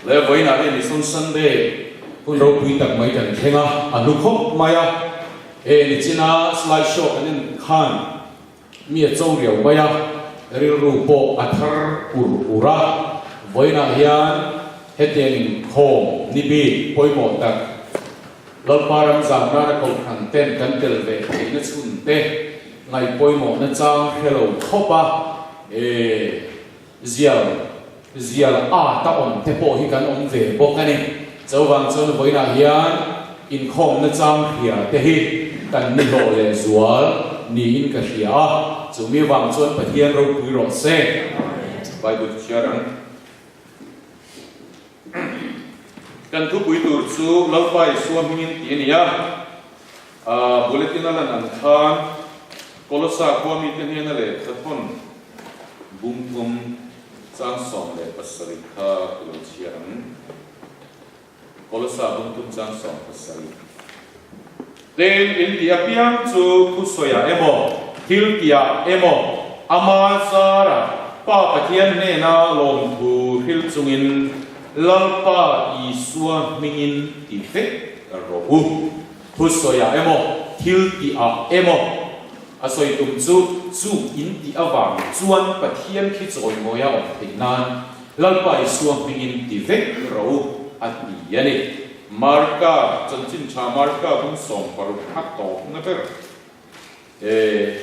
le voi na ni son Sunday kun ro pui tak mai kan thenga anu khop maya ni china slide show anin khan mi chong riau maya ril ru po athar ura voi na hian hetian khom ni bi poimo tak Lalpa ram zam na ko khang ten kan tel ve na chun te ngai poimo na chang hello khopa zial ta on te po hi kan om ve bok ani chawang chon voina hian in khom na chang hia te hi kan ni lo le zual ni in ka hia chumi wang chon pathian ro pui ro se bible sharing kan thu pui tur chu Lalpa Isua Hmingin ti ania bulletin ala nan khan kolosa khwami ten hian le khathon bum chang som le pasari kha lo chiang kolosa bum chang som pasari ten india piang chu khusoya emo thiltia emo amazara pa pathian ne na lom thu hil chungin Lalpa Isua Hmingin ti fe ro khusoya emo thiltia emo asoi tum chu in ti awang chuan pathian khi choi moya om theinan Lalpa Isua Hmingin ti vek ro ati yani marka chanchin cha marka bung som paru hat to na per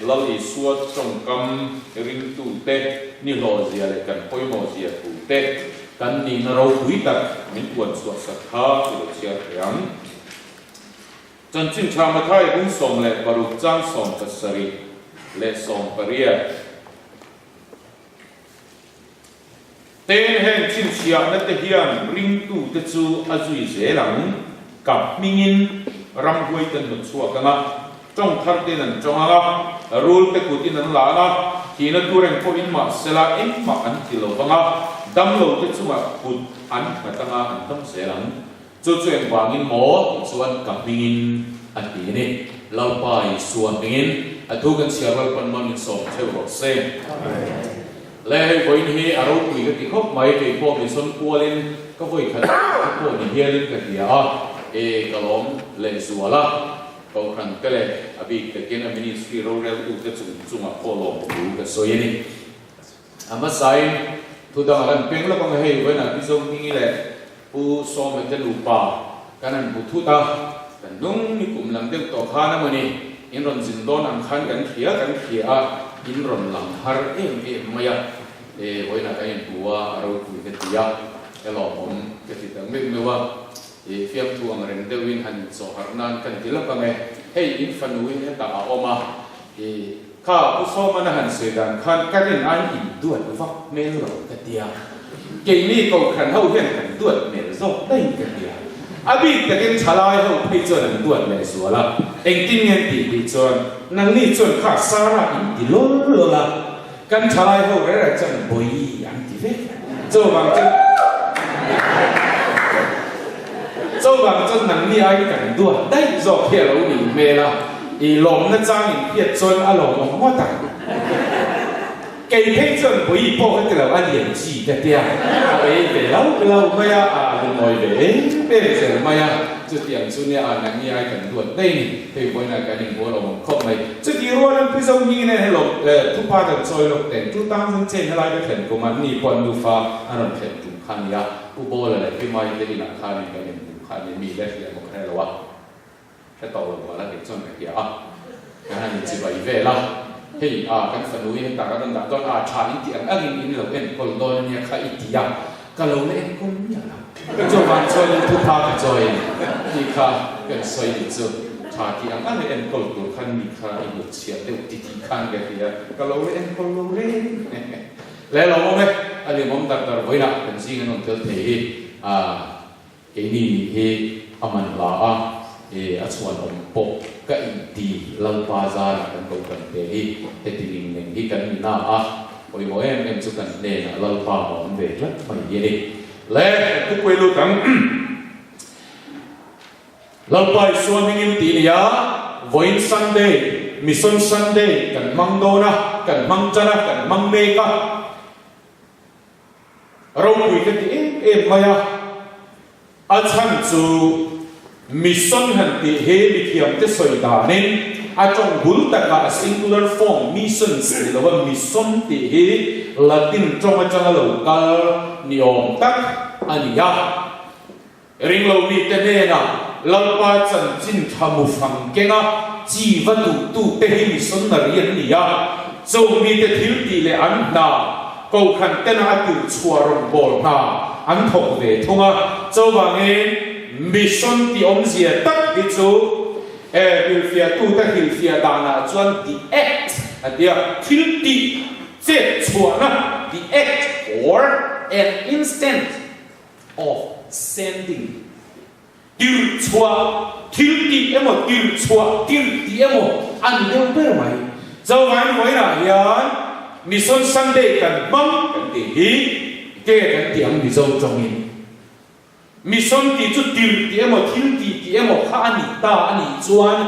lal Isua chongkam ring tu te ni lo zia le kan poimo zia tu te kan ni na ro hui tak min kuan suat sakha lo chia yang chanchin cha ma thai bung som le paru chang som pasari le som paria ten hen chin chia na te hian ring tu te chu azui zelang kap Hmingin ram huai ten nu chua kanga chong thar te nan chong ala rul te kutin an la na thina tureng po in ma sela in ma an tilo banga dam lo te chunga put an matanga an tam zelang chu chueng wangin mo chuan kap Hmingin ati ni Lalpa Isua Hmingin atu kan siaral panman in som theu se le voi ni aro pui ka ti khop mai ke po mi son kualin ka voi khat ko ni hialin ka dia kalom le zuala ko kan kale abi ka ken ministry rural u te chunga kolom u ka soyeni ama sai tu da ran peng la bang hei voi na Mizo ni le pu som te lu pa kanan bu thu ta kan nung ni kum lam deu to khana mani in ron jin don an khan kan khia in ron lang har maya voi na kain tua aro tu ke tia elo om ke ti tang me wa fiam tu ang ren dewin han so harnan kan tila pa me hey in fanui ta oma kha u so mana han se dan khan kanin an in duat vak me ro ke tia ke ni ko khan hau hian kan duat me zo dai ke tia abi te ken chalai ho phei chon an duat me suala eng tin ngen ti chon nang ni chon kha sara in ti lo la kan chalai ho re ra chon boi an ti ve zo bang chon nang ni ai kan duat dai zo phe lo ni me la i lom na chang in phe chon a lo mo ta cái thế chân với bộ cái là anh演技的对啊，về lâu mai à đừng nói về giờ mai à chút tiền chút này à nãy ai cần tuột đây thì bây giờ cái này bố là một không này chút đi rồi nên bây giờ như này lộc thu pa được rồi lộc tiền chút tăng lên trên lại cái tiền của mình đi quan du pha anh làm tiền tụng khăn ya bố là cái mai cái này là khăn này cái này tụng khăn này mi đấy là một cái là what cái tàu là là cái chân cái kia à cái này chỉ phải về là hey kan fanui hen ta kan da don cha in ti ang in lo en kol don nia kha itia ka lo le en kum nya la ka jo ban choi thu pa ka choi ni kha kan soi ni chu cha ti ang en kol tu khan ni kha i lo chia de ti khan ga tia ka lo le en kol lo le lo mo me ali mom ta tar voi na kan sing an tel the ke ni he aman la a chuan om po ka inti Lalpa za kan ko kan te hi hetiling ning hi kan na oi mo em chu kan ne na Lalpa om ve la mai ye ni le ku kwe lu tang Lalpa Isua Hmingin ti ni ya voin Sunday mission Sunday kan mang do na kan mang chana kan mang me ka ro pui ka ti em maya a chan chu mission han ti he mi thiam te soi da nen a chong bul ta ka singular form missions lo wa mission ti he latin chong a chang lo kal ni om tak ania ring lo mi te ne na lalpa chan chin thamu phang kenga chi va tu te he mission na rian nia zo mi te thil ti le an na ko khan te na ti chua rom bol na an thok ve thunga zo wa nge mission ti om zia tak hi chu Philadelphia tu ta Philadelphia da na chuan the act atia thil ti che chua na the act or an instant of sending til chua til ti emo til chua til ti emo an leo per mai zo mai moi na yan mission Sunday kan bang kan ti hi ke kan ti ang Mizo trong in mission ti chu til ti emo thil ti emo kha ani ta ani chuan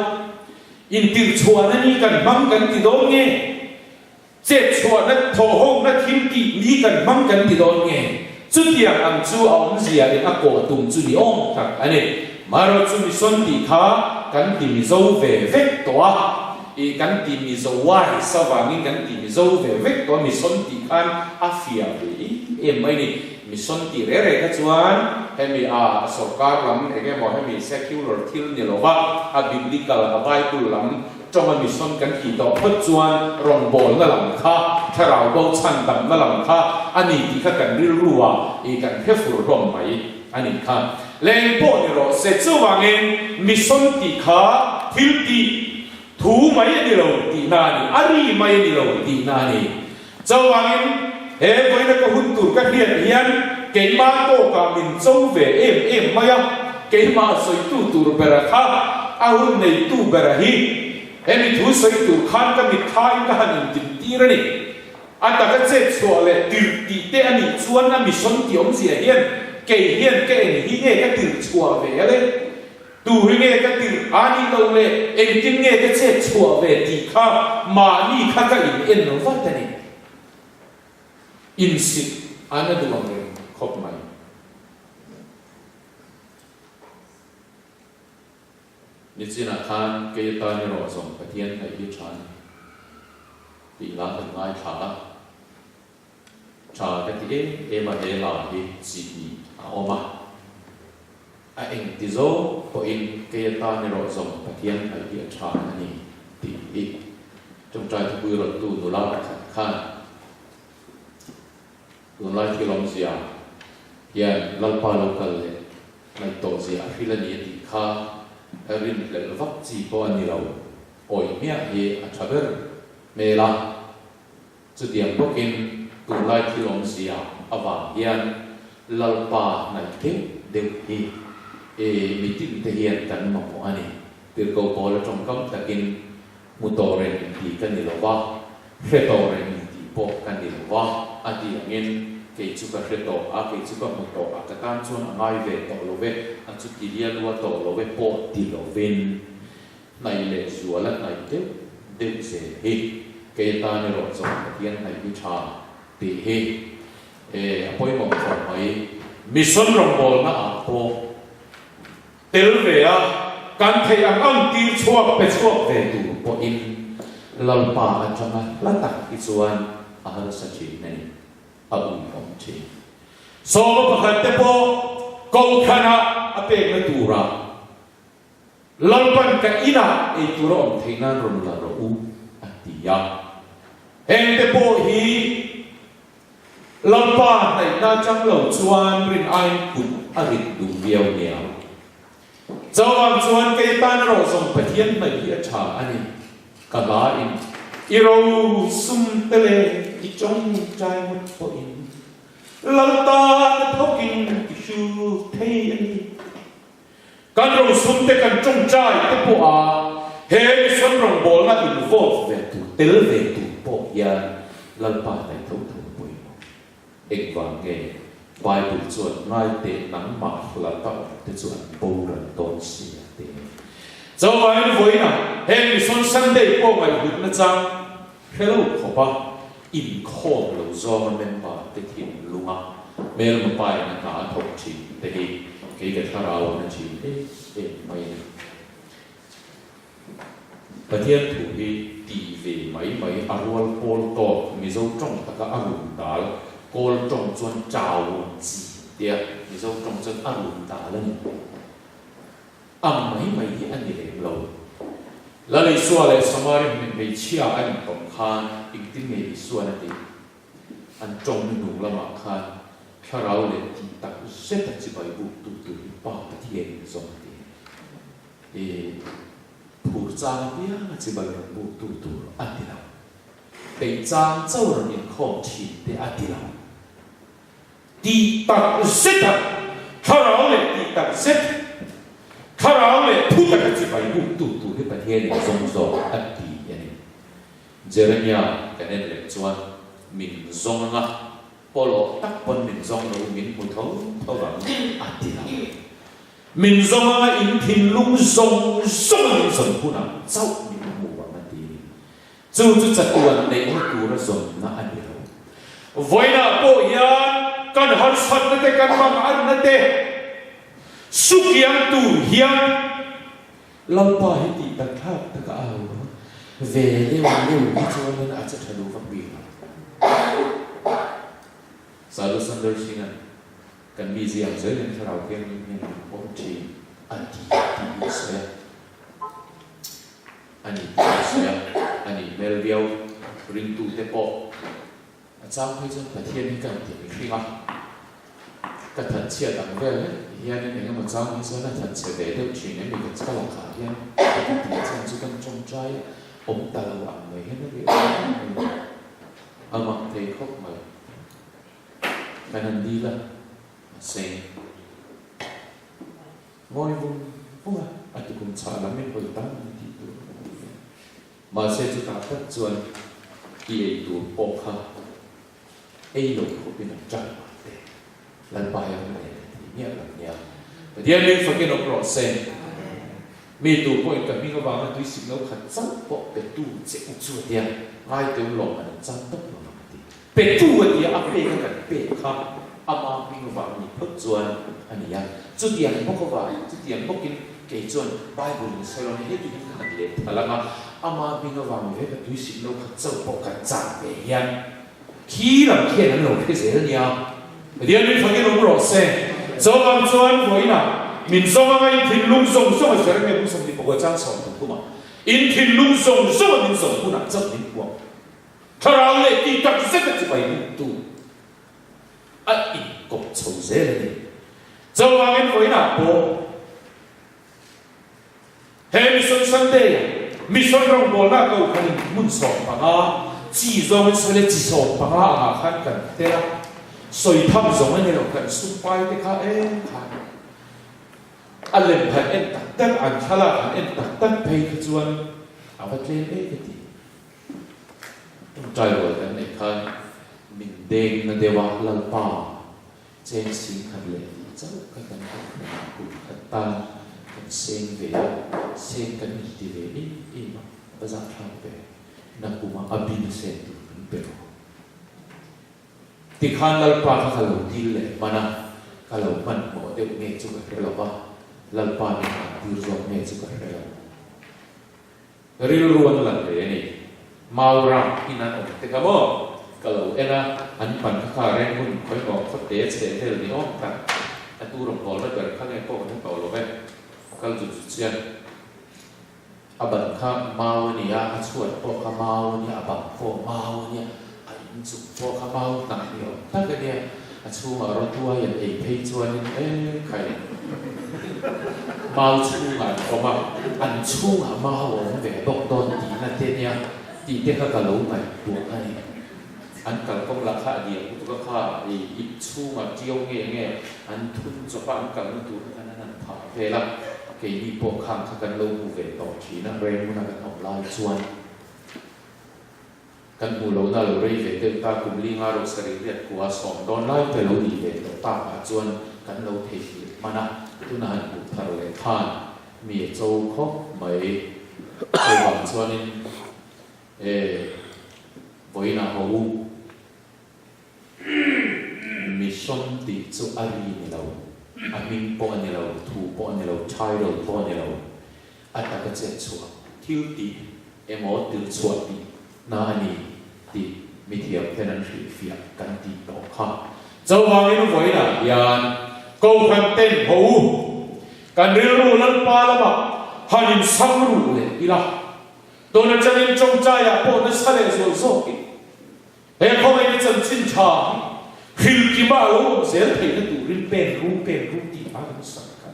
in til chua na ni kan bang kan ti do nge che chua na tho ho na thil ti ni kan bang kan ti do nge chu tiang ang chu om zia in a ko tum chu ni om tak ani maro chu mission ti kha kan ti Mizo ve vek to a i kan ti Mizo wai sa wangin kan ti Mizo ve vek to mission ti khan a fia ve em mai ni mission ti re re ka chuan hemi a sarkar lam enge mo hemi secular thil ni lowa a biblical a bible lam trong mission kan ki to phot chuan rong bol na lam kha tharau bo chan dam na lam kha ani ti kha kan ril ruwa i kan hefur rom mai ani kha len po ni ro se chuwangin mission ti kha thil ti thu mai ni lo ti na ni ari mai ni lo ti na ni chuwangin he voina ka hun tur ka hian ke ma to ka min chou ve em maya ke ma soi tu tur bera kha a hun nei tu bera hi emi thu soi tu khan ka mi thai ka hanin tin tirani ata ka che chua le tir ti te ani chuan na mi son ti om sia hian ke en hi nge ka tir chua ve le tu ri nge ka tir ani lo le en tin nge ka che chua ve ti kha ma ni kha ka in en no va ta ni in sit ana du ang khop mai ni china khan ke ta ni ro som pathian thai hi chan ti la ta ngai tha cha ka ti e ma he la hi si ni a oma a eng ti zo po in ke ta ni ro som pathian thai hi chan ani ti hi trong trai tu ro tu nu la ka khan luôn lại khi lòng xia, hiện Lalpa local lệ, lại tổ xia khi là nhiệt thì kha, rin lệ vắt chỉ có anh nhiều, ôi mía he à chả biết, mẹ là, chú điểm bốc in, luôn lại khi lòng xia, à vàng hiện Lalpa này thế đều hi, mi tin thể hiện cảnh mỏng anh, từ câu bỏ là trong cấm ta kinh, một tổ rèn thì cái nhiều quá, hai tổ rèn thì bỏ cái nhiều quá, anh đi nghe cái chú cả khế tổ, cái chú cả một tổ, cái tan chuan ngay về tổ lô về, anh chú kỳ liên luôn tổ lô về bộ tỷ lô vin, này lệ chúa là này tiếp sẽ hi, cái ta này rồi xong cái thiên này bị trả, tỷ hi, bôi mỏng phòng ấy, mission rong bol na po, tel về can thấy ang tiêu chuộc về chuộc về tụ po in, Lalpa anh cho mà lát tắc Isuan, ahal sa chi này. Ông chi, so mà phải tiếp po câu khana ape cái tu ra, Lalpan cái ina ấy tu ra ông thấy nan rom la ro u atia, em tiếp po hi Lalpa này na chăng lâu chuan rin ai cũng arit du viêu nghèo, cho anh chuan cái tan rồi xong phải thiên này bị trả anh, cả ba in, iro sum tele i trong trai một po in Lalta talking to thay anh kan rong sum te kan trong trai te po he son rong bol na involve ve tu tel ve tu po ya Lalpa này thâu po ek vang ge Bible chuan ngai te nang ma Lalpa te chuan po ran ton si te zo vai voi na he son Sunday po mai hut na chang hello khopa in khom lo zo man men pa te thin lunga mel ma pai na ka thok chi te hi cái thà rau nó chỉ màyประเทศถูกตีเวไม่อารวลโกลตอกมิโซจงตะกะอารมณ์ดาลโกลจงจวนเจ้าจีเดียมิโซจงจวนอารมณ์ดาลนี่ไม่ที่อันนี้เลยเราแล้วเลยส่วนเลยสมัยมันไม่เชื่ออันตรงข้ามอีกที่ไม่ส่วนนั่นเองอันจงหนุ่มละมาข้ามถ้าเราเลยที่ตักเสร็จจะไปบุกตุ่ป่าประเทศสองทีผู้จ้างเดียจะไปบุกตุ่อันที่เราแต่จ้างเจ้าเราเนี่ยของชีแต่อันที่เราที่ตักเสร็จถ้าเราเลยที่ตักเสร็จถ้าเราเลยผู้ตักจะไปบุกตุ่ที่ประเทศเนี่ยสองอันที่อย่างนี้เจริญญากันเนี่ยเล็กชวนมินซงนะพอเราตักปนมินซงเรามินมุทเท่านั้นอันที่เรามินซงนะอินทินลุงซงมินซงผู้นั้นเจ้ามินหมู่บ้านนั่นดีจู่จัดตัวในองค์ตัวซงนะอันที่เราวันน่ะโปยันกันหันสันนั่นเองกันบางอันนั่นเองสุขยังตูเฮียนเราไปที่ตะขาบตะกเอาเวลีวันนี้วิจารณ์อาจจะทะลุฟังบีสารุสันเดอร์ชิงันกันมีเสียงเสียงที่เราเพียงมีโอทีอันที่เสียอันนี้เสียอันนี้เมลเบียวริงตูเตปอาจารย์ให้จนประเทศนี้กันที่มีขึ้นมาก็ทันเชียร์ต่างเรื่องเฮียนี่เองก็มาจ้างนี่ส่วนนั้นทันเชียร์เดี๋ยวชีนี่มีกันก็ราคาเฮียแต่ที่ที่ฉันจะกันจงใจผมตาละไม่เห็นเลยเอามาเทคบมากันนั่นดีละเซ็งมอยบุญพวกอาจจะคุณชาละไม่พอตั้งที่ตัวมาเสียจุดตัดส่วนที่ตัวปกค่ะหลงเขาเป็นใจลันไปอะไรเนี่ยแบบเนี้ยแต่เดี๋ยวนี้ฟังกันออกรถเส้นมีตัวพวกกับมีกบางมันด้วยสิ่งเราขัดจับปกเป็นตู้เจ็บจุดเดียวง่ายเต็มหลงมันจับต้องหลงเป็นตู้เดียวอัพเดทกันเป็นครับอามามีกบางมีพุทธจวนอันนี้ยังจุดเดียวพวกกบางจุดเดียวพวกกินเกจวนไบเบิลใส่ลงในที่ที่ขัดเลยแต่ละมาอามามีกบางมีกับด้วยสิ่งเราขัดจับปกกันจับไปยังขี้หลังเขียนนั่นหลงแค่เสียเนี่ยเดี๋ยวนี้ฟังกันออกรถเส้นจงอันจวนไว้นะมินซงอะไรอินทินลุงซงซงเฉยๆไม่รู้สมดีบอกว่าจ้างสอนถูกมั้ยอินทินลุงซงซงมินซงผู้นั้นจะมินกว่าถ้าเราเลยที่ตัดเส้นจะไปบุกตู้อันอีกกบโฉเสเลยจงอันไว้นะโบเฮ้มิสอนสันเดย์มิสอนรองโบน่าก็คันมุนสองปังอาจีจงเฉลี่ยจีสองปังอาอาขันกันเท่าสวยทำสมัยนี้เรากันสุดไปที่ข้าค่ะอันเล่นพันตักอันชาลาพันตักไปขจวนเอาไปเล่นกันดีใจว่ากันในคันมินเด้งนั่นเดียวลัลปาเจนสิงคันเลยเจ้ากันกุขันตากันเซงเวเซงกันดีเวมาภาษาทางเปนักกุมาอบินเซนตุนเปติขันลัลปาเขาเราดีเลยมันนะเขาเรามันหมดเดี๋ยวเงี้ยจุกเราบ้าLalpa ni dirjok ni juga rela. Riluan lantai ni mauram inan om. Tekamu kalau anpan karen pun kau kau fotes setel ni om tak. Atu orang kau lah berkali kau ni kau lobe. Kalau jujuran aban kau mau ni ya acuan kau kau mau ni abang kau mau ni ain juk kau kau mau tak ni om. Tak dia acu orang tua yang pay cuan kai mau chung à có mà ăn chung à mau ở về bọc đòn tí là tên nha tí tên các lấu mày buộc này ăn cả công lạc hạ điểm cũng có khá thì ít chung à chiêu nghe ăn thun cho bạn cả nó tụi nó ăn thả về lắm cái đi bộ khang các lấu về tỏ chỉ nó rèn muốn là học lai chuanกันมูโลน่าเราเรียกเด็กตาคุมลิงอารุสริเรียกว่าสองตอนไล่ไปเราดีเด็กตาอาจวนกันเราเทียมันนะทุนหันบุตรเลยท่านมีโจ้เขาไม่ไปหวังชวนนี่วันน่ะเขามีชนติดโจอารีนี่เรา mình bỏ anh lâu thu bỏ anh lâu chai lâu bỏ anh lâu anh ta cái chuyện xua thiếu tí em ở từ xua tí na anh tí mi thiệp thế nên phải phiền căn tí đó ha châu hoàng ấy nó vậy là yan câu khăn tên hậu căn điều lu lần ba là mà hành in sang lu lệ đi là tôi nói cho nên trong trai à bỏ nó sai lệ rồi rồi em không ai chân chính cha khi kia mà lâu sẽ thấy nó tụ rin pen ru tí mà nó sang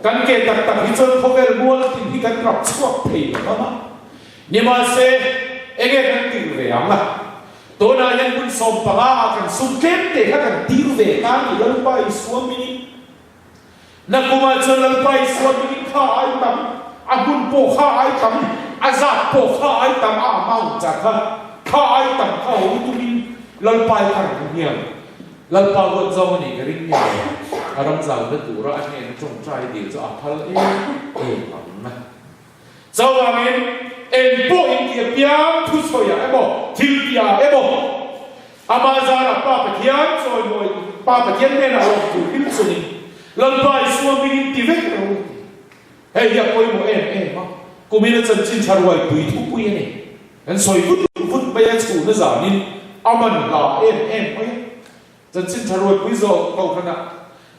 căn cái đặc đặc hi chân không phải mua là thì căn gặp chuột thì nó mà nhưng mà sẽ anh em căn tiêu về ám à tôi nói anh muốn sống bằng căn sung kém để các căn tiêu về cái gì lần bay xuống mình na kuma chân lần bay xuống mình khá ai tắm anh muốn bỏ khá ai tắm anh giặt bỏ khá ai tắm mau chặt khá ai tắm khá hữu tụi mình lần bay thằng nhiều lần bay vượt dòng này cái rinh nhiều ở trong giàu nó tủ ra anh em trồng trai điều cho áp thal lắm nè sau đó em bộ em kia piang thu soi em bộ thiếu bia em bộ ama ra là ba bát thiam rồi rồi ba bát thiam này là lòng thủ hữu suni lần bài xuống mình đi về rồi hey ya coi một em mà cô mình chân chính chả rồi tùy thu bùi này anh soi vút bây giờ chủ nó giả nên aman là em ấy chân chính chả rồi bây giờ câu khăn nào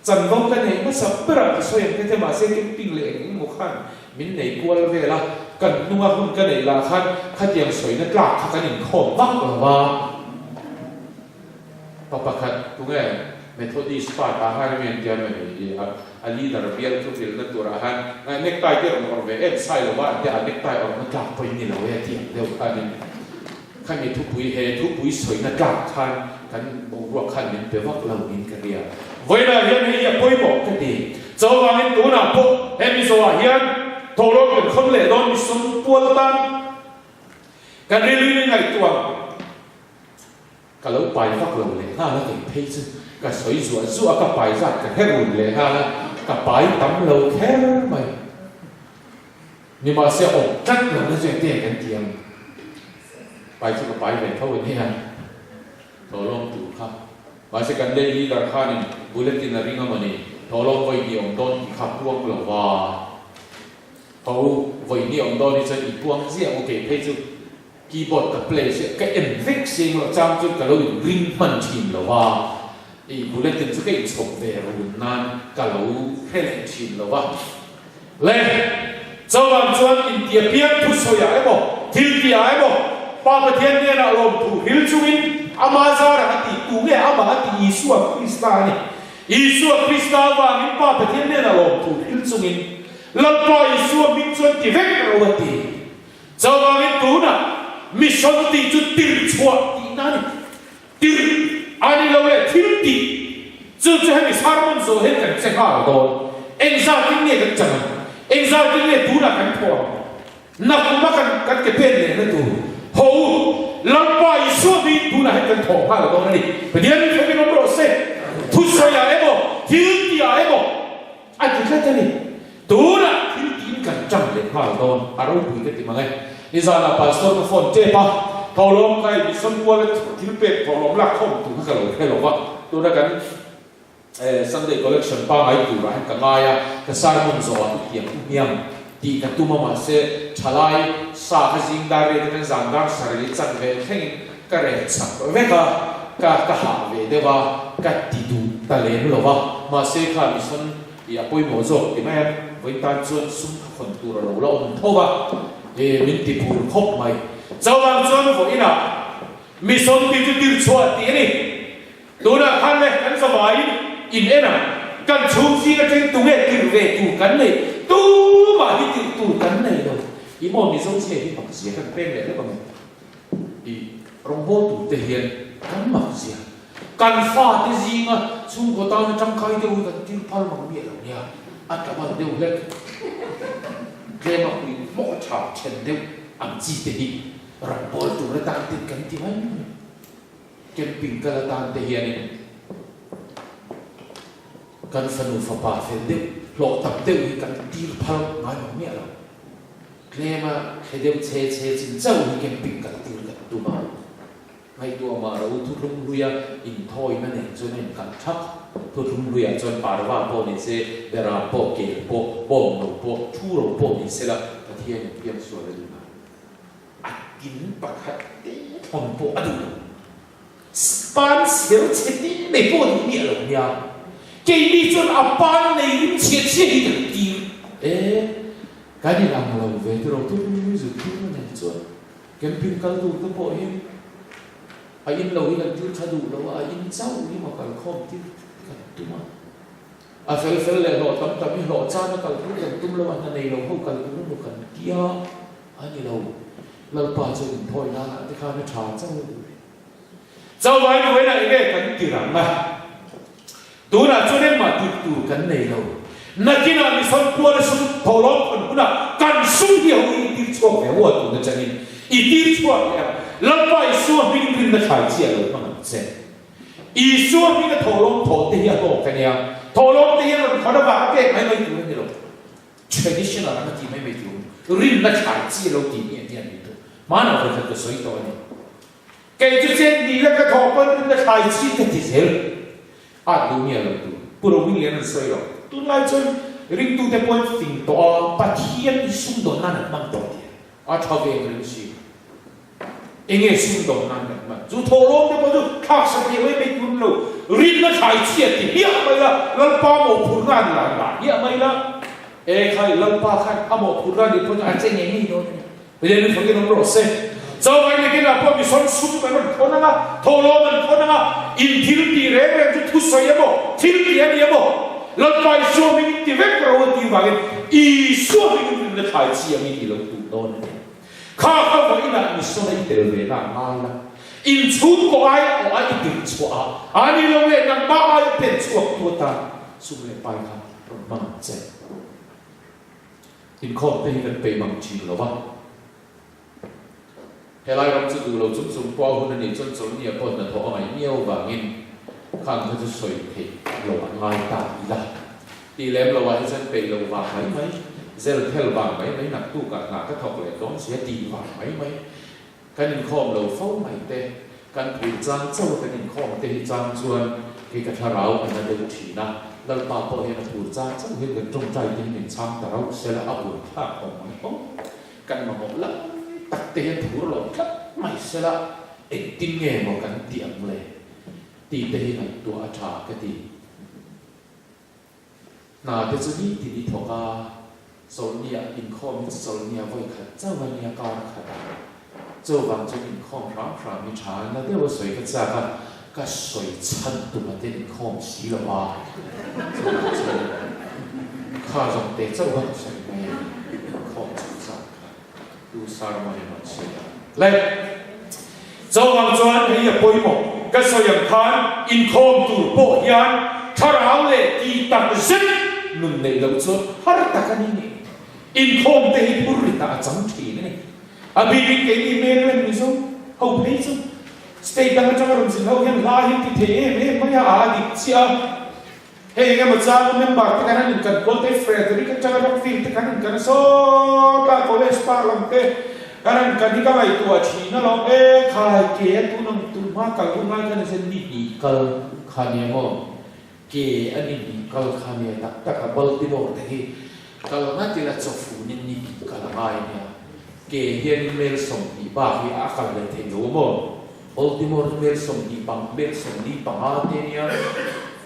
chân vong cái này nó sắp bớt soi cái thế mà sẽ cái pin lệ một khăn mình này qua về là cần nuôi hơn cái này là khăn tiền soi nó lạc cái này khổn vắt rồi mà papa khăn đúng không Methodist part ahar men dia men ali dar biar tu fil na turahan necktie dia orang ve em sai lo wa dia necktie orang na tak poi ni lo ya ti deu kan ni thu pui soi na tak kan bo ro kan men pe wak lo min ka ria voi la hian hei ya poi bo ka ti chaw wang tu na po em Mizo hian tholo ken khon le don sun pual tan kan ri ni ngai tuang ka lo pai wak lo le ha la ke phei chu cái soi rùa cái bài ra cái hết hồn lệ ha cái bài tắm lâu thế mày nhưng mà sẽ ổn chắc là nó chuyện tiền cái tiền bài chỉ cái bài về thôi vậy ha thổ long chủ ha bài sẽ cần đây đi là ha này bulletin là riêng mà này thổ long vậy nhiều tôn thì khắp quân là và thổ vậy nhiều tôn thì sẽ ít quân riêng ok thấy chưa keyboard cái play sẽ cái effect sinh là trang chút cái lối ring mình chìm là và bulletin chu cái chụp về rồi nan cả lấu hết chìm rồi vậy lên sau làm chuan India pian thu soi ai bộ thiếu gì ai bộ ba bát thiên này là lòng thu hill chuin amaza là ti tu nghe ama ti Isua Krista này Isua Krista và những ba bát thiên này là lòng thu hill chuin Lalpa Isua mình chuan ti vek rồi ti sau làm những tu na mission ti chu tir chua ti na tir anh lâu lệ thiếu tí, chứ hay bị sao mà rồi hết cảnh sẽ khảo rồi, anh ra kinh nghiệm cái chẳng, anh ra kinh nghiệm tú là cảnh thua, nạp cũng mắc cái bên này nó tú, hậu làm bài số đi tú là hết cảnh thua khảo rồi này, bây giờ mình phải biết nó sẽ, thu soi à em bộ, thiếu tí à em bộ, anh chỉ cái này, tú là thiếu tí cảnh chẳng để khảo rồi, à đâu bị cái gì mà nghe, bây giờ là pastor nó phone chơi pa. thầu lom cái bị sân qua lên thiếu bệt thầu lom lạc không tụi cái lối cái lối vậy tôi đã gắn Sunday collection ba ngày tụi ra cái ngày à cái sáng hôm rồi tiệm miếng thì cái tụi mà sẽ trả lại sa cái gì đại về cái giảng đạo sa cái chân về cái này sắp về cái hạ về đấy và cái tỷ đu ta lên rồi vậy mà sẽ khai bị sân thì bôi mồ rồi thì mấy với ta chuyên sung phần tụi rồi lo ổn thôi vậy thì mình tìm buồn khóc mày sau làm cho nó phải là mi son đi cho tiêu chuột tí này tôi đã khăn này khăn sao vậy in em à cần chú gì cái trên tủ này tiêu về tủ cắn này tu mà đi tiêu tủ cắn này rồi ý mòn mi son xe đi mặc gì cái bên này đó bằng đi rong bố tủ thể hiện cắn mặc gì cần pha cái gì mà chung của tao nó trong khai tiêu cái tiêu phal mặc miệng rồi nha ăn cả bao tiêu hết cái mà bị mỏ chảo chân tiêu ăn gì thế đi orang bol tu letak kan ti mana camping kala tan te hian ni kan fanu fa pa fe de lo tap te wi kan ti phal ngai ma me lo klema hedem che chin chau ni camping kala ti ka tu ma ngai tu ma ro tu lung luya in thoi na ne chu ne kan thak thu thum lui chọn parwa po ni se bera po ke po bom no po thu ro po ni se la pathian piam so le ma akin pakhat te thon po adu span sel cheti nei po ni mi lo nya ke ni chon apan nei rim che che hi ti cái này làm lâu về tôi đầu tiên mới dự kiến này rồi cái phim cao đủ tôi bỏ em in lâu in lần chưa đủ lâu in sáu nhưng mà còn không tiếc đúng không phải là họ tắm họ cha nó cần cũng cần tung lâu anh này lâu không cần cũng một cần kia anh này lâu ba cho mình thôi na thì khai nó trả cháu vậy nó này cái cần tiền mà tôi là cho nên mà tụt cần này lâu nakina mi son puan sum tholom kon kuna kan sum hi ho ti chok me wa tu na chanin I ti chok ya Lalpa Isua Hmingin na khai chia lo mang se Isua mi na tholom tho te hi ho ka nia tholom te hi lo khona ba ke mai tu ni lo traditional na ti mai tu rin na khai chia lo ti ni ni tu ma na ko ka soi to ni ke chu chen ni la ka tho pon na khai chi ka ti sel a du ni lo tu puro win len soi lo tu lai chon ring tu te point thing to pathian I sum do nan mang to a thave ring si enge sum do nan ma zu tholom te po zu khak sa ti we me kun lo rin na khai chi ti bia mai la Lalpa mo phur nan la bia mai la khai Lalpa khan amo phur nan ni po a che nge ni do bây giờ mình phải cái nó se sau này cái là po mi son sum cái nó khona nga tholom man khona nga in thil ti re re zu thu sai mo thil ti ani mo Lalpa Isua Hmingin ti vek ro ti wangin Isua Hmingin na khai chi ami ti lo tu don kha va ina mi so na tel ve na mal la in chu ko ai o ai ti chu a ani lo le na ma ai pen chu tu ta su le pai kha mang che in kho te kan pe mang chi lo ba helai ram chu du lo zum zum po hu na ni chon chon ni po na tho ai miao wangin khangเขาจะสวยเผ็ดหลงง่ายตาอีละตีเล็บเราว่าให้ฉันไปเราว่าไหมเซลเทลบางไหมหนักตู้กับหนักก็ถกเลยต้องเสียดีว่าไหมการอินคอมเราเฝ้าไหมเตะการผูกจานเจ้าการอินคอมเตะจานชวนที่กระทำเราอันนั้นเดินถีนะเราป่าพอเห็นผูกจานเจ้าเห็นกันจงใจที่หนึ่งช่างแต่เราเสียละอับอุ่นท่าของมันกันมาหมดละตักเตะถูเราครับไม่เสียละเอ็ดติ้งเงี้ยมากันเตียงเลยตีเตะในตัวอาชาก็ตีนาเดจุนี่ตีนี่ทอกาโซเนียอินคอมโซเนียไว้ขัดเจ้าวันเนียการขัดเจ้าวันจะอินคอมพระมิชาแล้วเดี๋ยวสวยก็จะก็สวยชั้นตัวเด่นอินคอมสีละว่าข้าจงเตะเจ้าวันสวยไหมคอมจัดดูสารมันมันเสียเลยเจ้าวันจวนให้อย่าป่วยหมดก็สยังทานอินคอมตูโปยันถ้าเราเล่ตีตัดเส้นนุ่นในเราชดฮาร์ตกันนี่อินคอมเตหิบุริตาจังทีนี่อาบีบิเกนี่เมล์มิโซเขาเพย์ซุสเตย์ดังจังรุ่งสิเขาเห็นลาหิติเทเมไม่อาดิเชียเฮ้ยงั้นมาจ้างเมมเบอร์ที่กันนั่นกันคนเตฟเฟรดที่กันจังร็อกฟิลที่กันนั่นกันโซ่ตาโคเลสปาร์ลังเตกันนั่นกันที่ก็ไม่ตัวชีนั่นหรอกขายเกย์ตัวนึงตัวมากกับตัวมากกันเส้นดีกัลขายเนี่ยมั้งเกย์อันนี้กัลขายเนี่ยแต่กับบัลติโมร์แต่ที่กัลนั่นที่เราจะฟูนินนี่กัลอะไรเนี่ยเกย์เฮียนเมลส่งดีบ้าที่อาคัลเลยที่รู้มั้งบัลติโมร์เมลส่งดีปังเมลส่งดีปังอาเดีย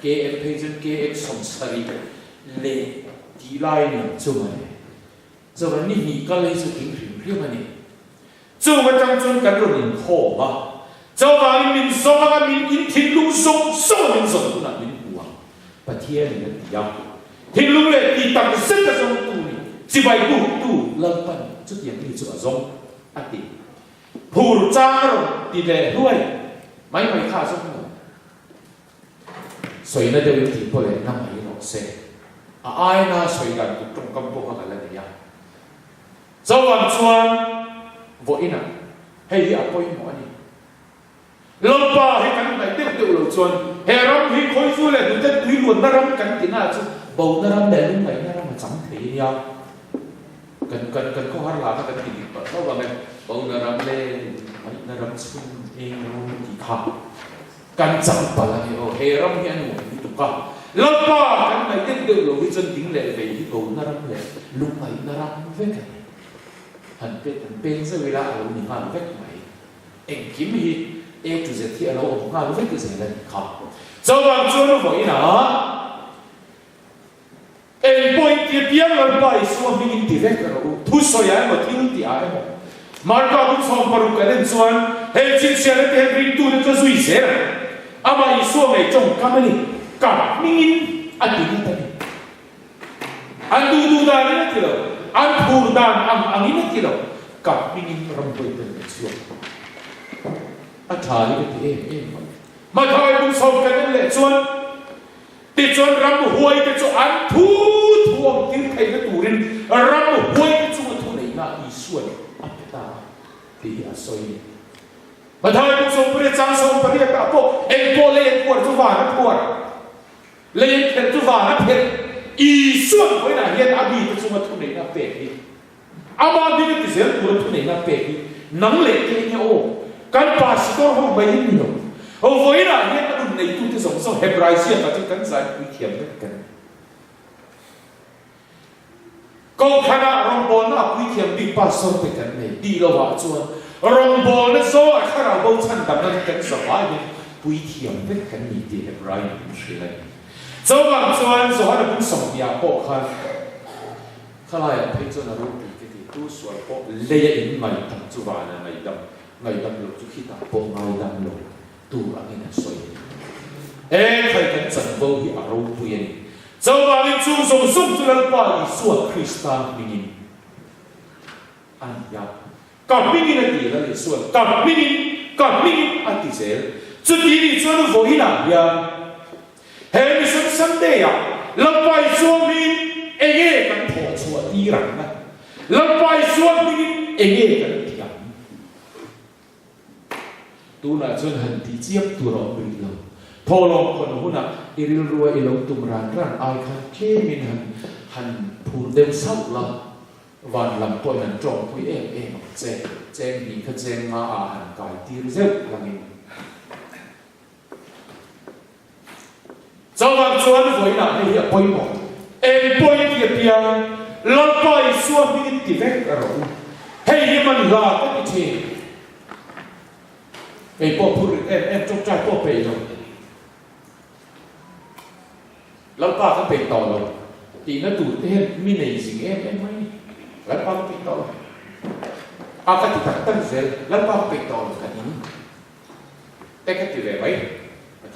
เกย์เอ็มเพจเกย์เอ็กส่งสรีเล่ดีไลน์จุ่มเลยจุ่มนี่มีกัลเลยจะถึงถึงเรื่องนี้เจ้าวันจังจนกันรุ่นโหมาเจ้าว่ามินส่งมามินอินทิลุงส่งมินส่งตัวนั้นมินหัวปะเทียนนี่ตียาทิลุงเลยตีตังเส้นกระส่งตัวนี่จีบไปตู้เลิกปันจุดอย่างนี้จุดส่งอติผู้จ้างตีเล่ด้วยไม่ฆ่าส่งสวยน่าจะเป็นที่พอเลยน้ำไม่หลอกเสียไอ้น่าสวยกันตรงกำปองอะไรเนี่ยเจ้าวันชวนvô ina hay đi áp coi mọi đi Lalpa hay cắn này tiếp tục lột chuồn hay ram hay khối phu lại tụi tết tụi luồn na ram cắn tí nào chứ bầu na ram để lúc này na ram mà chẳng thấy nhau cần có hát là cần tìm được đâu là này bầu na ram lên na ram chung em thì khá cần chẳng phải là nhiều hay ram hay ăn ngủ cả Lalpa kan ngai ten deu lo hi chân tiếng lệ về hi cầu na ram lệ lung ngai na ram ve ka han pen se vela lo ni ha ve mai eng kim hi A to Z thi lo o nga lo ve ke se le kha zo wang zo lo voi na en point ti piang Lalpa Isua Hmingin ti ve ka lo thu so ya ma thi ti a mo marka bu som paru ka den chuan he chin sia le te ring tu de zui se ama Isua mai chong kamani cả Hmingin anh đi tới anh du đàn này kilo anh thu đàn anh này kilo cả Hmingin ram bơi tới xuống anh thà đi cái em mà thôi cũng xong cái lệ chuan thì chuan ram huay cái chỗ anh thu ông tiếng thầy cái tủ lên ram huay cái chỗ thu này là Isua anh ta thì à soi mà thôi cũng xong bây giờ trang xong bây giờ cả bộ em bộ lên quật cho vào nó quật lấy cái tu vào nó hết Isua với là hiện abi cái chúng thu này nó bể đi ama bi cái tiền của thu này nó bể đi nắng lệ cái nhau cái pastor không bay đi đâu ông với là hiện cái này tu cái giống giống Hebraisien là chỉ cần giải quy thiểm đấy cần câu khana rombon nó quy thiểm bị pastor cái cần này đi đâu vào chuan rombon nó số khá là bao chân đập nó cần sợ ai quy thiểm đấy cần này thì Hebraisien chỉ là zo wang chuan zo ha bung som bia po khan khalai phei chuan a ro pi ke ti tu sual po le in mai tam chu wa na ngai dam lo chu khi ta po ngai dam lo tu ang in soi khai kan chan bo hi a ro pu yen zo wang in chu song sum chu Lalpa Isua Krista Hmingin an ya ka Hmingin a ti la le sual ka Hmingin a ti zel chu ti ni chuan vo hi na ya he mi sun Sunday à Lalpa Isua Hmingin enge kan tho chua ti rang na Lalpa Isua Hmingin enge kan tiam tu na chun han ti chiap tu ro bi lo tho lo kon huna iril ruwa ilo tum ran ai khan ke min han phur dem sau la van lam poi han trong pui em che ni kha che nga a han kai ti zeu langin zo wang chuan voi na hi poi mo em poi ti piang Lalpa Isua Hmingin ti vek ro hei hi man la ko ti thi ei po phur em trong trai po pe lo Lalpa ka pe to lo ti na tu te mi nei sing em mai Lalpa ka pe to lo a ka ti tak tan zel Lalpa pe to lo ka ni te ka ti ve mai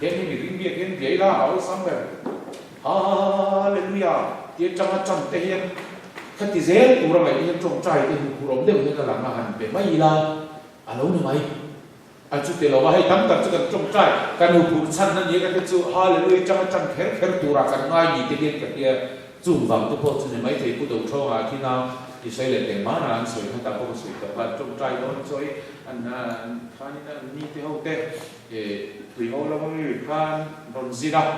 thiên nhiên mình biết thiên vậy là họ xong rồi Hallelujah tiếng trong tây hiền khách thì dễ cụ ra mày đi trong trai thì cụ rộng đều như là làm hàng về mấy là lâu nữa mày chú tiền là hay tắm tắm cho trong trai cái nụ phụ săn nó như cái chú Hallelujah trong khéo cụ ra cái ngay gì cái điện cái kia dùng vào cái bộ cho nên mấy thầy cụ đầu cho à khi nào thì xây lên để má là ăn sôi hay ta có sôi tập là trong trai đó sôi anh khá như thế hậu tệ tùy hậu là mọi người khan còn gì đâu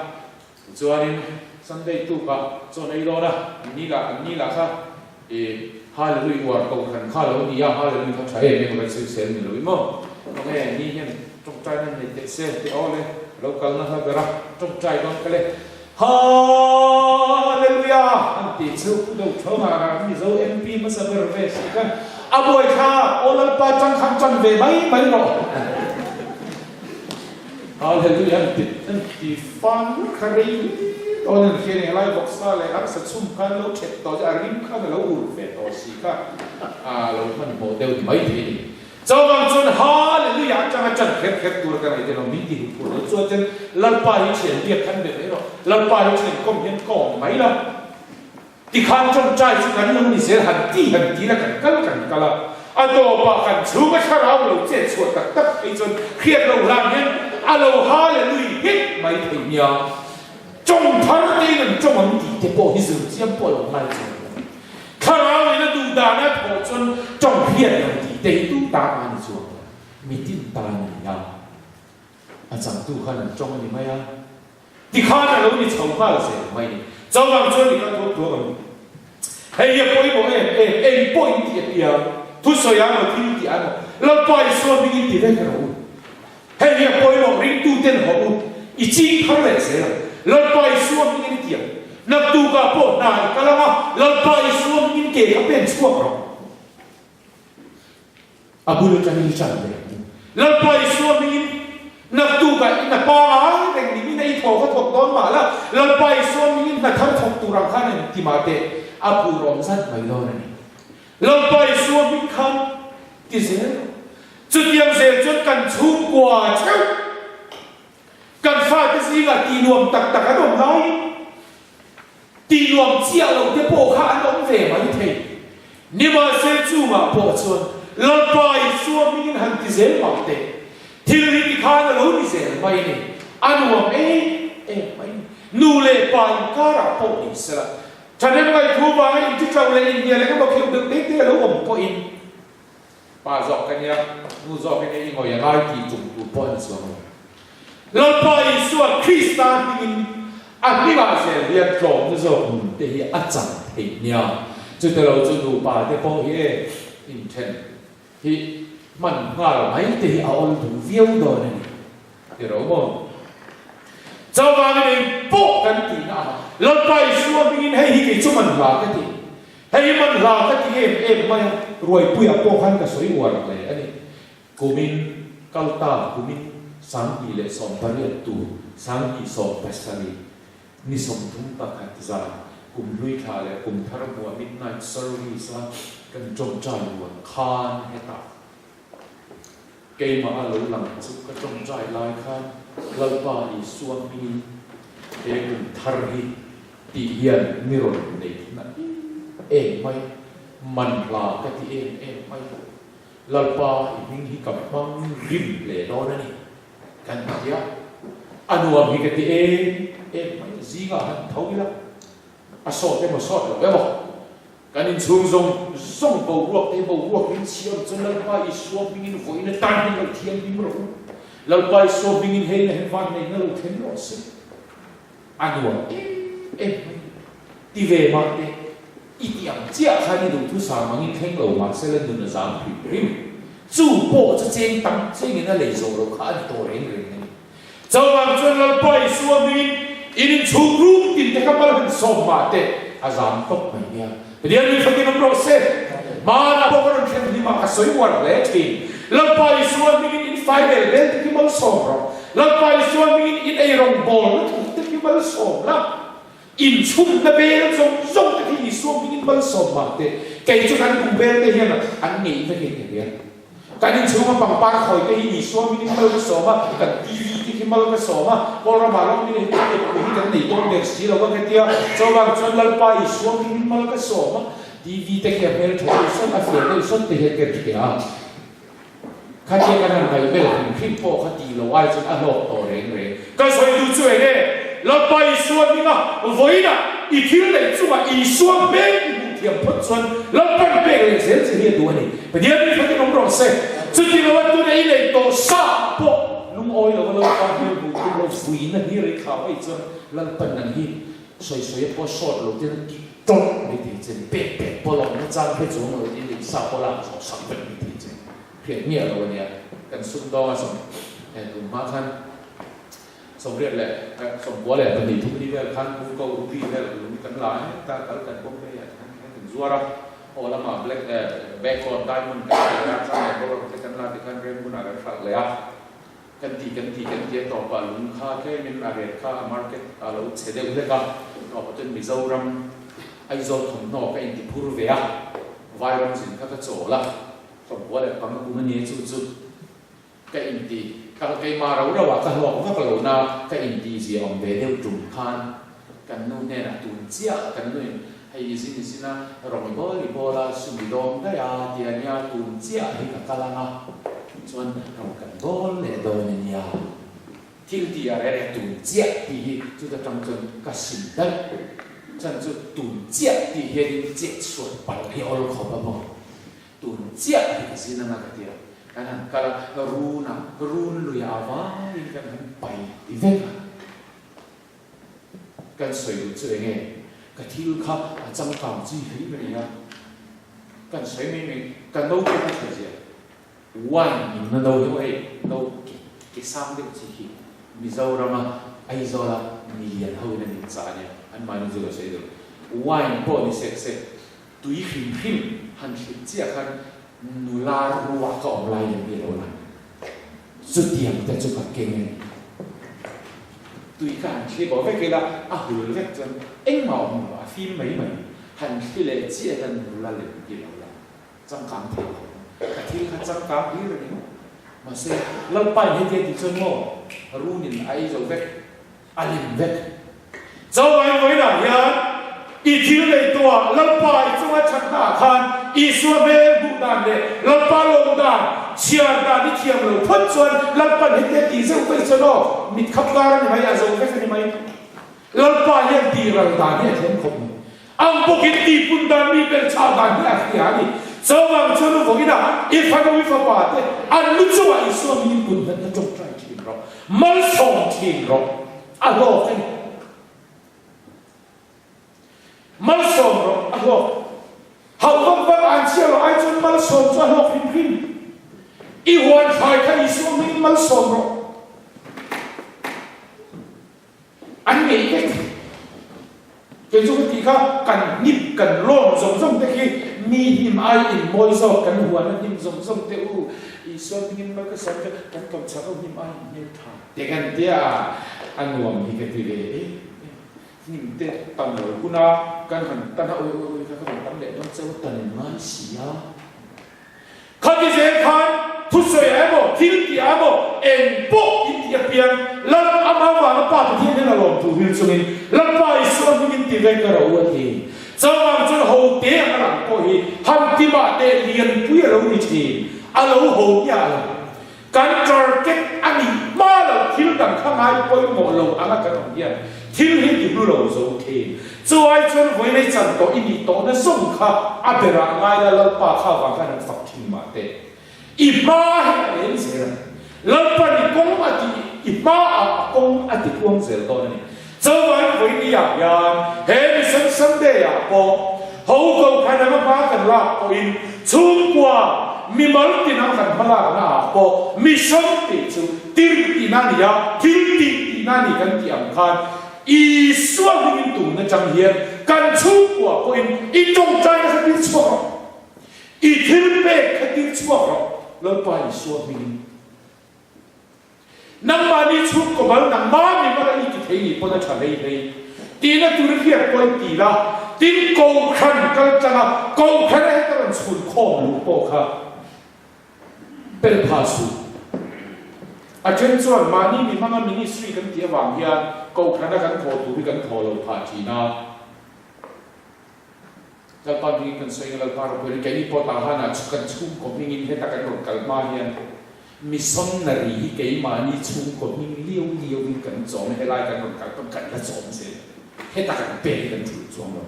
cho nên Sunday tu cả cho này đó đó anh là sao Hallelujah cầu khẩn khá là đi Hallelujah không phải em mà sự xem mình lối mò ok ni nhân trong trai nên để xem thì ô lên lâu cần nó hơi ra trong trai con cái này Hallelujah anh tỷ sư cũng đâu cho mà Mizo MP mà sao về sự cái bồi kha ô Lalpa chẳng khăn chẳng về mấy rồi Hallelujah anh tỷ phán khari ô nên khi này lại bọc xa lại ăn sạch sum khăn lâu chết to ra rim khăn lâu ủ về to xí cả lâu mình bộ đều thì mấy thế cho bằng chuan Hallelujah chẳng khét tur cái này thì nó mình đi phụ nó chuan chân Lalpa hi chuyện việc khăn về đấy rồi Lalpa hi chuyện công nhân còn mấy lắm thì khăn trong trai chúng ta nó mình sẽ hành tí là cảnh là đó bà cảnh chú cái khá rau lâu chết chuột tất cái chuan khiết lâu làm nhân lâu Hallelujah hết mấy thầy nhờ trong tháng đây là trong ông đi thì bộ hi sử chiếm bộ lòng mai rồi khá rau này nó đủ đà nó thọ chuan trong khiết là đi đây đủ đà mà xuống mi tin ta này ya chẳng tu khăn trong này mấy à thì khăn là lâu đi chầu khá là sẽ mấy cho bằng chuan thì nó thua bằng hay giờ bôi bộ em bôi thì bây thu soi ăn mà thi thì ăn Lalpa Isua Hmingin thì đấy cái rồi hay giờ bôi bộ ring tu tên họ ít chi khá là sẽ Lalpa Isua Hmingin tiang nagtuga po na kalama Lalpa Isua Hmingin ke kapen suwa ro abulo kami chande Lalpa Isua Hmingin nagtuga ina pa ang ni na ito ko tok don mala Lalpa Isua Hmingin na thar thok turang khan timate apurom sat mai lo ni Lalpa Isua Hmingin khan tizel chutiang zel chut kan chung kwa chau kan fa cái gì là tì luồng tặc tặc ở đồng nói tì luồng chia lồng cái bộ khá nó về mà như thế nhưng mà sẽ chú mà bộ chuồn lần bài xua mình hẳn thì dễ bảo tệ thì đi khá là lâu đi dễ mày này ăn uống mày nụ lệ bài cá ra bộ đi sẽ là cho nên mày thu bài chứ trâu lên nhà này các bậc hiểu được đấy thế là lâu ổng có in bà dọc cái này nụ dọc cái này ngồi ở ngay thì trùng tụt bọn xuống Lalpa Isua Krista Hmingin anh bà sẽ liên trộm rồi để chặt thì nhau cho tới lâu cho đủ bà để bao nhiêu intent thì mình ngờ mấy thì ao đủ viêu rồi này thì đúng không cho vào cái này bộ cái gì nào Lalpa Isua Hmingin hay cái chỗ mình là cái gì hay mình là cái gì em mà rồi bây giờ bộ hắn cái suy nghĩ này anh ấy của mình cao ta của mình sáng kỳ lệ sòng bát liệt tù sáng kỳ sòng bát sari ni sòng thung bát hạt ra cùng lui thà lệ cùng thar mua midnight service la cần trông trai buồn khan hết ta cây mà alo lằng chút cái trông trai lai khan Lalpa Isua Hmingin để cùng thar hi ti hiền ni rồi này na em mai man là cái ti em mai Lalpa Hmingin hi cầm băng rim lệ đó này kan dia anuam hi kati mai zinga han thawila asot em asot lo emo kanin chung zong bo ruak in chiam chon Lalpa Isua Hmingin voina tan ni thiam bim ro Lalpa Isua Hmingin he na van nei na lo then lo se anuam em ti ve ma te itiam chia khani du thu sa mangin theng lo ma se len du na zam rim chú bộ cho trên tấm trên người ta lấy rồi đâu khá thì tổ lên người này cho làm cho Lalpa Isua Hmingin in chú rung tin thế các bạn hình sòng mà thế giảm tốc mày nha bây giờ mình phải đi nông process mà là bao nhiêu chuyện thì mà cái soi quan lẽ thì Lalpa Isua Hmingin in five level thì cái bao sòng rồi Lalpa Isua Hmingin in a rong ball thì cái bao sòng lắm in chung na bê trong cái Isua Hmingin bao sòng mà thế cái chỗ anh cùng bê đây là anh nghĩ về cái gì cái những thứ mà bằng ba khỏi cái Isua Hmingin mal cái số mà cái TV cái mal cái số mà còn là mà lúc này cái này tôi được xí là cái kia cho bằng cho Lalpa Isua Hmingin mal cái số mà TV cái kia phải thôi xong à phải thôi xong thì hết cái kia khai cái này phải biết là phim po khai đi lâu ai cho ăn lẩu tổ rèn cái số itu chơi đấy Lalpa Isua Hmingin à với là ít thiên này chú mà Isua Hmingin tiệm phật xuân Lalpa bê cái sẽ hiện đồ này bây giờ mình phải cái nông rộng xe cho nên là tôi đây này tổ sa bộ nung oi là Lalpa Hmingin bù bù phùi nó hi rồi khảo ấy cho Lalpa năng hi xoay po sọt lột trên cái trống này thì trên bẹp po lòng nó trang cái chỗ rồi thì sao po làm sao sắm bệnh thì trên hiện nghĩa rồi nè cần sung đo xong cùng má khăn xong riết lệ xong bố lệ tận đi thung đi về khăn cũng câu đi về cũng cắn lái ta cắn cắn bông đây khăn rùa ra hoặc là mà black background diamond cái ra sang này có cái cắn lái cái cắn ren cũng là cái phật lệ cắn tí tỏ vào lúng kha cái mình là cái kha market lâu sẽ đều thế cả nó có tên Mizo ram ai rồi thùng nọ cái anh thì phur về vài ram xin các chỗ là xong bố lệ bằng cũng nó nhẹ chút cái anh thì cái mà rau đâu cái lọ các lỗ na cái anh thì gì ông về theo trùng khan cái nô này là tuần chia cái nô hay gì na rồi bố là sumi dom cái thì anh ya tuần chia hay cả lăng cho nên rồi cái bố lệ đồ này nha thiên thì ở đây tuần chia thì chúng ta trong chân cái sinh đất chân cho tuần chia thì hiện chết suốt bằng cái ô lô không bao tuần chia thì cái gì na cái gì kanan kala run lu ya avai kan pai di vek kan soi lu chu nge ka thil kha chang kam chi hi me ya kan soi me kan no ko ka che wan in na no yo ai no ki sam de chi hi Mizo rama ai zo la million ho na ni cha ne an ma ni zo la sei do wine po ni se tui him han him chia khan nu la ruwa ka om lai ni lo la su tiam ta chu ka keng tùy cả khi bỏ cái kia là hử vết chân anh màu mà phim mấy hành khi lệ chia gần là lệ gì đâu là trong cảm thấy cả khi hắn trong cảm biết rồi mà xem lần bài như thế thì chân mồ ru nhìn ai rồi vết liền vết sau này với là nhá ý thiếu lệ tua lần bài trong cái chân hạ khan Isua bê bụng đàn lệ lần bài lồng đàn chia đàn đi thiềm lồng phất xuân lần bài như thế thì sẽ phải cho nó mít khắp ga này mày rồi vết này mày lần bài như thì là đàn này thêm không ang bukit tipun dan mi bel chaban ya khiani sawang chunu bogina ifano ifapate an luchwa Isua mi pun na chok trai chin ro mal song chin ro alo kai mal song ro alo hau bang bang an chia ro ai chun mal song cho ho pin pin I wan khai ka Isua mi mal song ro an nghĩ cái cái chỗ cái khác cần nhịp cần lom giống thế khi mi him ai in môi so cần huan nó him giống thế Isua him mà cái sao cái cần cầm chắc him ai nhiều thà để cái tia anh nuông thì cái gì đấy him thế tầm rồi cũng na cần hẳn tận ôi cái tầm để nó sẽ tận ngon xí à khi cái gì khan thu sợi em bộ thiếu gì em bộ em bộ ít ít tiền lần âm âm vào nó bắt thiên là lòng thu hiu cho mình lần bài Isua Hmingin tiền cái cái đầu thì sau đó chúng hậu tế cái làm coi hi ham ti ba tế liền quý lâu đi thì lâu hậu nhà cái target anh mà là thiếu đằng khang hai coi một lâu anh cái đồng tiền thiếu hết thì lâu rồi thì cho ai cho với này chẳng có ý nghĩa đó nó sống khá à bây giờ ngay là Lalpa khá vàng cái nó phát triển mà thế Ima hết gì rồi Lalpa đi công à thì Ima công à thì công gì đó này cho với đi à hết đi sân sân đây à po hậu cầu khai nào mà cần là po in chung qua mi mal tin ang kan pala na po mi som ti chu tir ti na ni ya tir ti na ni kan ti am khan Isua Hmingin tu na chang hian kan chung qua po in trong trai na tin chuak I thil pe khatin chuak Lalpa Isua Hmingin nang mani chuk ko bal nang ma mi ma ni ki thei ni pona tha lei lei ti na tu ri hiat poi ti la tin ko khan kal changa ko khan ai ta ran chun khom lu po kha pel pha su a chen chuan mani mi ma ministry kan ti awang hian ko khan kan tho tu ri kan tho lo pha thi na Lalpa Hmingin kan soi Lalpa ro poi ke ni po ta ha na chukan chung ko Hmingin he ta kan ro kal ma hian missionary cái mà ni chung của mình liêu mình cần chọn hay lại cần một cái cần là chọn gì hết ta cần bề cần chủ chọn rồi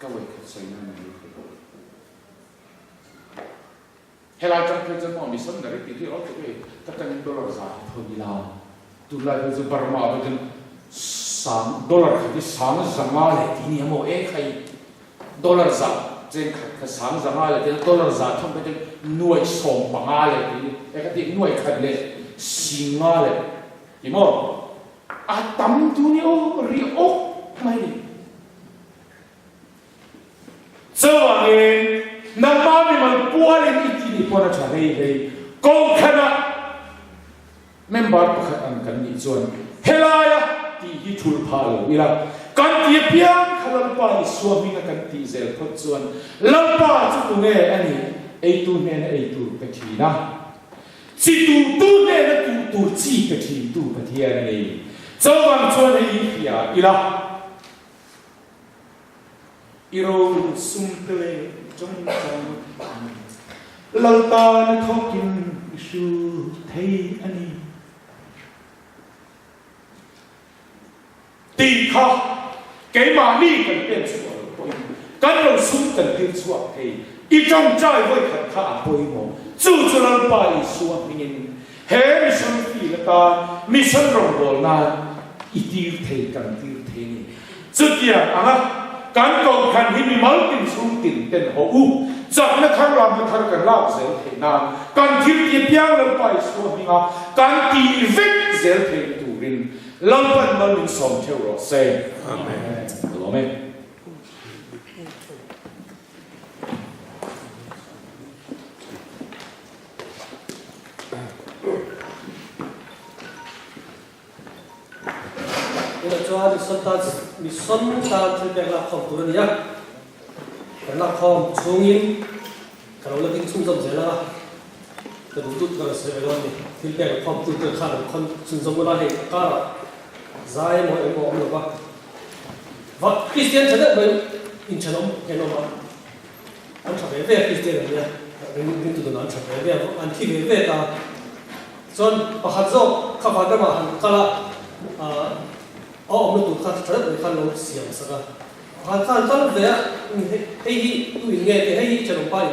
các vị khách sạn này hay lại trong thời gian mà missionary thì khi ở chỗ này tất cả những dollar giá thôi đi làm tu lại bây giờ Burma bây giờ sáng dollar thì sáng sáng mà lại thì nhiều mà ấy hay dollar giá trên cái sáng giờ mai là cái dollar giá thông cái nuôi sống bằng ai là cái cái nuôi khát lệ sinh ai là thì mà tắm tu nhiều riêu mày đi giờ này nằm mà mình bua lên ít thì bua nó trả đây đây câu khăn á member của khách ăn cần nhị chuẩn helaya thì hi chul pha lo ila kan ti piang Lalpa Isua Hmingin kan ti zel phot chuan Lalpa chu tu nge ani ei tu ne ei tu ka thi na chi tu ne na tu chi ka thi tu pathian nei chawang chuan ei khia ila iro sum tele trong Lalpa na thokin isu thei ani ti kha cái mà đi cần tiền chuộc cái đầu súng cần tiền chuộc thì ít trong trai với khẩn khả bồi mồ chú cho Lalpa Isua Hmingin hè mission phi là ta mission rong na ít tiêu thề cần tiêu thề này chút kia à cái cầu khăn hi mi máu tiền súng tiền tiền hậu จากนั้นท่านเราไม่ท่านกันเล่าเสียเทนานการที่เกี่ยวกับไปส่วนนี้การตีวิกเสียเทตูรินเราเป็นมันเป็นสมเทวโรเซอาเมนอาเมนJadi serta mison dan terjadilah komputer ya, karena kom sungin kalau lagi sungsum saja tertutup kalau sebelum ini, terjadi komputer kan kon sungsum mulai kar, zai mau apa, wat Kristen saja ben incanom kenapa, anca bebe Kristen ya, ini tu dengan anca bebe, anti bebe ta, son bahasa kabar mah kalau ông nó tụt khăn trở lại khăn lâu xiềng saka khăn khăn khăn về hay tu nghe thì hay cho nó bay